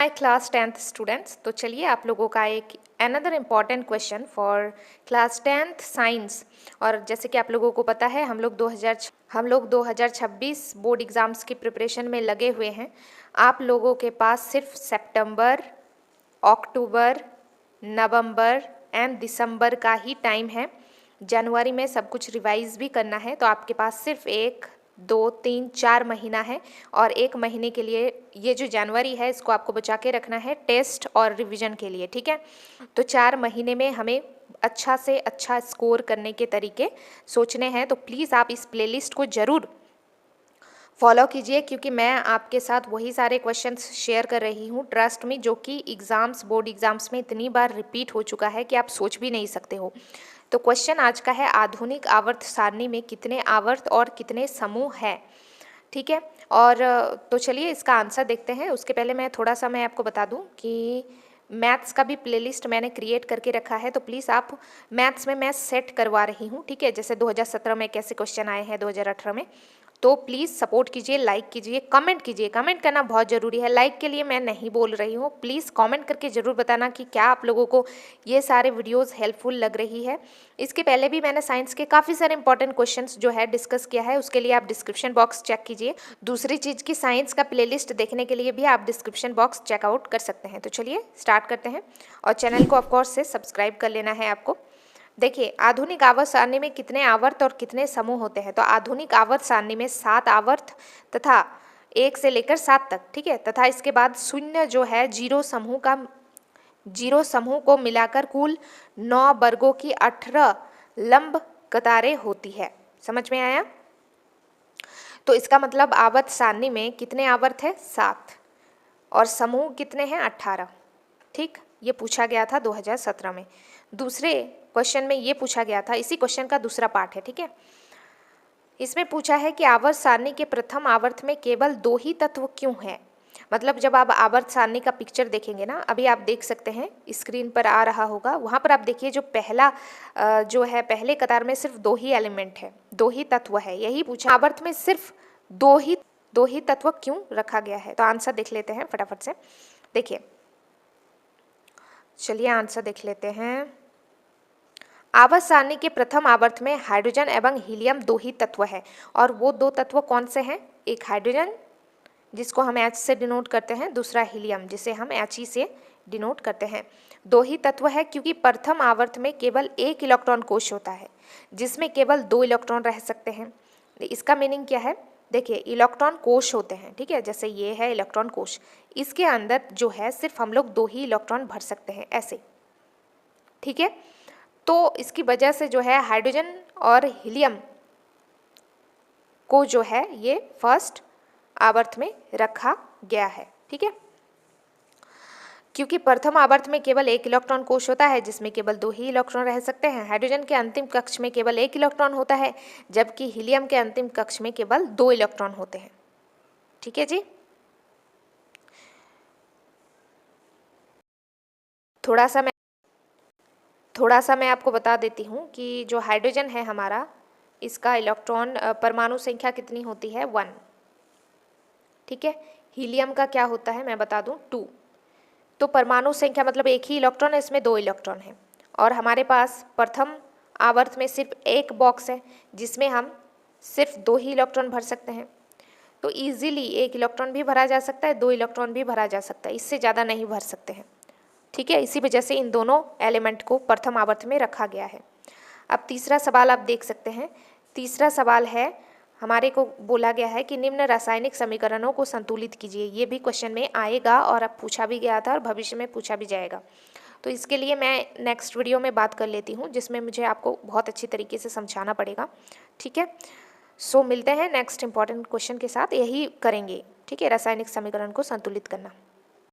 हाय class 10th students. तो चलिए आप लोगों का एक another important question for class 10th science. और जैसे कि आप लोगों को पता है हम लोग 2026 बोर्ड एग्ज़ाम्स की प्रिपरेशन में लगे हुए हैं। आप लोगों के पास सिर्फ सितंबर, अक्टूबर, नवंबर एंड दिसंबर का ही टाइम है। जनवरी में सब कुछ रिवाइज भी करना है, तो आपके पास सिर्फ 1, 2, 3, 4 महीना है। और 1 महीने के लिए ये जो जनवरी है इसको आपको बचा के रखना है टेस्ट और रिवीजन के लिए, ठीक है। तो 4 महीने में हमें अच्छा से अच्छा स्कोर करने के तरीके सोचने हैं। तो प्लीज़ आप इस प्लेलिस्ट को ज़रूर फॉलो कीजिए, क्योंकि मैं आपके साथ वही सारे क्वेश्चंस शेयर कर रही हूँ, ट्रस्ट में, जो कि बोर्ड एग्ज़ाम्स में इतनी बार रिपीट हो चुका है कि आप सोच भी नहीं सकते हो। तो क्वेश्चन आज का है, आधुनिक आवर्त सारणी में कितने आवर्त और कितने समूह हैं, ठीक है। और तो चलिए इसका आंसर देखते हैं। उसके पहले मैं आपको बता दूं कि मैथ्स का भी प्लेलिस्ट मैंने क्रिएट करके रखा है, तो प्लीज़ आप मैथ्स में मैं सेट करवा रही हूँ, ठीक है। जैसे 2017 में कैसे क्वेश्चन आए हैं, 2018 में। तो प्लीज़ सपोर्ट कीजिए, लाइक कीजिए, कमेंट कीजिए। कमेंट करना बहुत ज़रूरी है, लाइक के लिए मैं नहीं बोल रही हूँ। प्लीज़ कमेंट करके ज़रूर बताना कि क्या आप लोगों को ये सारे वीडियोस हेल्पफुल लग रही है। इसके पहले भी मैंने साइंस के काफ़ी सारे इंपॉर्टेंट क्वेश्चंस जो है डिस्कस किया है, उसके लिए आप डिस्क्रिप्शन बॉक्स चेक कीजिए। दूसरी चीज़ की साइंस का प्लेलिस्ट देखने के लिए भी आप डिस्क्रिप्शन बॉक्स चेकआउट कर सकते हैं। तो चलिए स्टार्ट करते हैं, और चैनल को ऑफकोर्स से सब्सक्राइब कर लेना है आपको। देखिए, आधुनिक आवर्त सारणी में कितने आवर्त और कितने समूह होते हैं। तो आधुनिक आवर्त सारणी में 7 आवर्त तथा 1 से लेकर 7 तक, ठीक है। तथा इसके बाद शून्य जो है जीरो समूह को मिलाकर कुल 9 वर्गों की 18 लंब कतारें होती है। समझ में आया? तो इसका मतलब आवर्त सारणी में कितने आवर्त है? 7, और समूह कितने हैं? 18, ठीक। ये पूछा गया था 2017 में। दूसरे क्वेश्चन में ये पूछा गया था, इसी क्वेश्चन का दूसरा पार्ट है, ठीक है। इसमें पूछा है कि आवर्त सारणी के प्रथम आवर्त में केवल 2 ही तत्व क्यों हैं। मतलब जब आप आवर्त सारणी का पिक्चर देखेंगे ना, अभी आप देख सकते हैं स्क्रीन पर आ रहा होगा, वहाँ पर आप देखिए जो पहला जो है पहले कतार में सिर्फ 2 ही एलिमेंट है, 2 ही तत्व है। यही पूछा, आवर्त में सिर्फ 2 ही तत्व क्यों रखा गया है। तो आंसर देख लेते हैं फटाफट से। देखिए, चलिए आंसर देख लेते हैं। आवर्त सारणी के प्रथम आवर्त में हाइड्रोजन एवं हीलियम 2 ही तत्व है, और वो 2 तत्व कौन से हैं? एक हाइड्रोजन जिसको हम H से डिनोट करते हैं, दूसरा हीलियम जिसे हम He से डिनोट करते हैं। 2 ही तत्व है क्योंकि प्रथम आवर्त में केवल 1 इलेक्ट्रॉन कोश होता है, जिसमें केवल 2 इलेक्ट्रॉन रह सकते हैं। इसका मीनिंग क्या है? देखिए, इलेक्ट्रॉन कोश होते हैं, ठीक है। जैसे ये है इलेक्ट्रॉन कोश, इसके अंदर जो है सिर्फ हम लोग 2 ही इलेक्ट्रॉन भर सकते हैं, ऐसे, ठीक है। तो इसकी वजह से जो है हाइड्रोजन और हीलियम को जो है ये फर्स्ट आवर्त में रखा गया है, ठीक है। क्योंकि प्रथम आवर्त में केवल 1 इलेक्ट्रॉन कोश होता है, जिसमें केवल 2 ही इलेक्ट्रॉन रह सकते हैं। हाइड्रोजन के अंतिम कक्ष में केवल 1 इलेक्ट्रॉन होता है, जबकि हीलियम के अंतिम कक्ष में केवल 2 इलेक्ट्रॉन होते हैं, ठीक है जी। थोड़ा सा मैं आपको बता देती हूँ कि जो हाइड्रोजन है हमारा, इसका इलेक्ट्रॉन परमाणु संख्या कितनी होती है? 1, ठीक है। हीलियम का क्या होता है मैं बता दूँ, 2। तो परमाणु संख्या मतलब 1 ही इलेक्ट्रॉन है, इसमें 2 इलेक्ट्रॉन है। और हमारे पास प्रथम आवर्त में सिर्फ 1 बॉक्स है, जिसमें हम सिर्फ 2 ही इलेक्ट्रॉन भर सकते हैं। तो ईजिली 1 इलेक्ट्रॉन भी भरा जा सकता है, 2 इलेक्ट्रॉन भी भरा जा सकता है, इससे ज़्यादा नहीं भर सकते हैं, ठीक है। इसी वजह से इन दोनों एलिमेंट को प्रथम आवर्त में रखा गया है। अब तीसरा सवाल आप देख सकते हैं। तीसरा सवाल है, हमारे को बोला गया है कि निम्न रासायनिक समीकरणों को संतुलित कीजिए। ये भी क्वेश्चन में आएगा, और अब पूछा भी गया था और भविष्य में पूछा भी जाएगा। तो इसके लिए मैं नेक्स्ट वीडियो में बात कर लेती हूँ, जिसमें मुझे आपको बहुत अच्छी तरीके से समझाना पड़ेगा, ठीक है। सो मिलते हैं नेक्स्ट इंपॉर्टेंट क्वेश्चन के साथ, यही करेंगे, ठीक है, रासायनिक समीकरण को संतुलित करना।